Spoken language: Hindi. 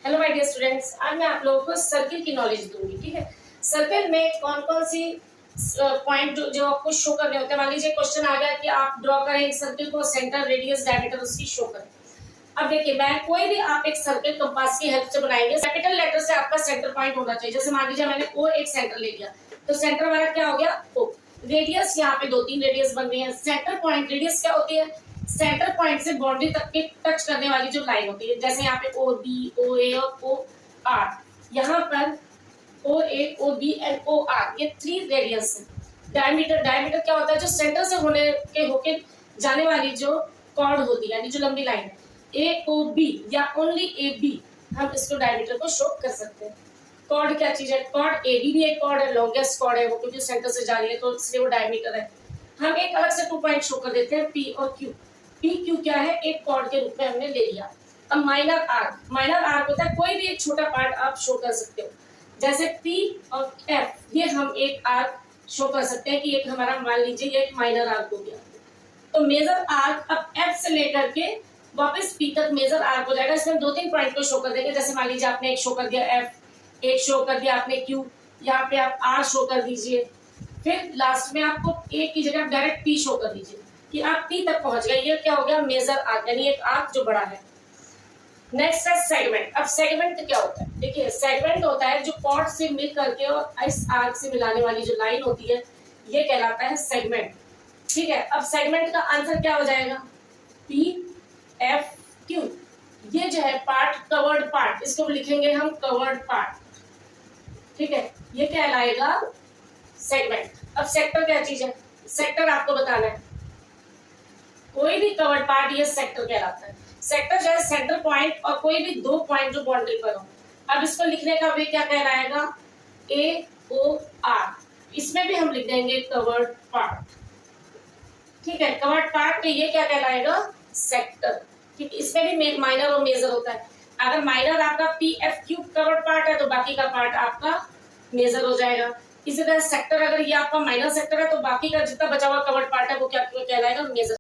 हेलो माय डियर स्टूडेंट्स, आज मैं आप लोगों को सर्किल की नॉलेज दूंगी। ठीक है, सर्किल में कौन कौन सी पॉइंट जो आपको शो करने होते हैं। मान लीजिए क्वेश्चन आ गया कि आप ड्रॉ करें एक सर्किल को, सेंटर, रेडियस, डायमीटर उसकी शो करें। अब देखिए, मैं कोई भी आप एक सर्किल कंपास की हेल्प से बनाएंगे, कैपिटल लेटर से आपका सेंटर पॉइंट होना चाहिए। जैसे मान लीजिए मैंने ओ एक सेंटर ले लिया, तो सेंटर हमारा क्या हो गया, ओ। रेडियस, यहाँ पे 2-3 रेडियस बन रही है। सेंटर पॉइंट, रेडियस क्या होती है, सेंटर पॉइंट से बाउंड्री तक के टच करने वाली जो लाइन होती है। जैसे यहाँ पे ओ बी, ओ ए और ओ आर, यहाँ पर O A, O B and O R, ये 3 रेडियस है। डायमीटर, डायमीटर क्या होता है, जो सेंटर से होके जाने वाली जो कॉर्ड होती है, यानी जो लंबी लाइन है। ए ओ बी या ओनली ए बी, हम इसको डायमीटर को शो कर सकते हैं। कॉर्ड क्या चीज है, कॉर्ड ए बी भी एक कॉर्ड है, लॉन्गेस्ट कॉर्ड है वो, क्योंकि सेंटर से जा रही है तो इसलिए वो डायमीटर है। हम एक अलग से 2 पॉइंट शो कर देते हैं, पी और क्यू। पी क्यू क्या है, एक कॉर्ड के रूप में हमने ले लिया। अब माइनर आर्क, माइनर आर्क होता है कोई भी एक छोटा पार्ट आप शो कर सकते हो। जैसे पी और एफ, ये हम एक आर्क शो कर सकते हैं कि एक हमारा, मान लीजिए ये एक माइनर आर्क हो गया। तो मेजर आर्क अब एफ से लेकर के वापस पी तक मेजर आर्क हो जाएगा। इसमें 2-3 पॉइंट को शो कर देंगे। जैसे मान लीजिए आपने एक शो कर दिया एफ, एक शो कर दिया आपने क्यू, यहाँ पे आप आर शो कर दीजिए। फिर लास्ट में आपको ए की जगह डायरेक्ट पी शो कर दीजिए कि आप पी तक पहुंच गए। ये क्या हो गया, मेजर आर्क, यानी एक आर्क जो बड़ा है। नेक्स्ट है सेगमेंट। अब सेगमेंट क्या होता है, देखिए सेगमेंट होता है जो कॉर्ड से मिल करके और इस आर्क से मिलाने वाली जो लाइन होती है, ये कहलाता है सेगमेंट। ठीक है, अब सेगमेंट का आंसर क्या हो जाएगा, पी एफ क्यू। ये जो है पार्ट, कवर्ड पार्ट, इसको लिखेंगे हम कवर्ड पार्ट। ठीक है, ये कहलाएगा सेगमेंट। अब सेक्टर क्या चीज है, सेक्टर आपको बताना है। कोई भी कवर्ड पार्ट ये सेक्टर कहलाता है। सेक्टर जो है सेंटर पॉइंट और कोई भी 2 पॉइंट जो बाउंड्री पर हो। अब इसको लिखने का वे क्या कहलाएगा, ए ओ आर, इसमें भी हम लिख देंगे कवर्ड पार्ट। ठीक है, कवर्ड पार्ट में ये क्या कहलाएगा, सेक्टर। ठीक, इसमें भी माइनर और मेजर होता है। अगर माइनर आपका P F Q covered part है तो बाकी का पार्ट आपका मेजर हो जाएगा। इसी तरह सेक्टर, अगर ये आपका माइनर सेक्टर है तो बाकी का जितना बचा हुआ कवर्ड पार्ट है वो क्या कहलाएगा, मेजर।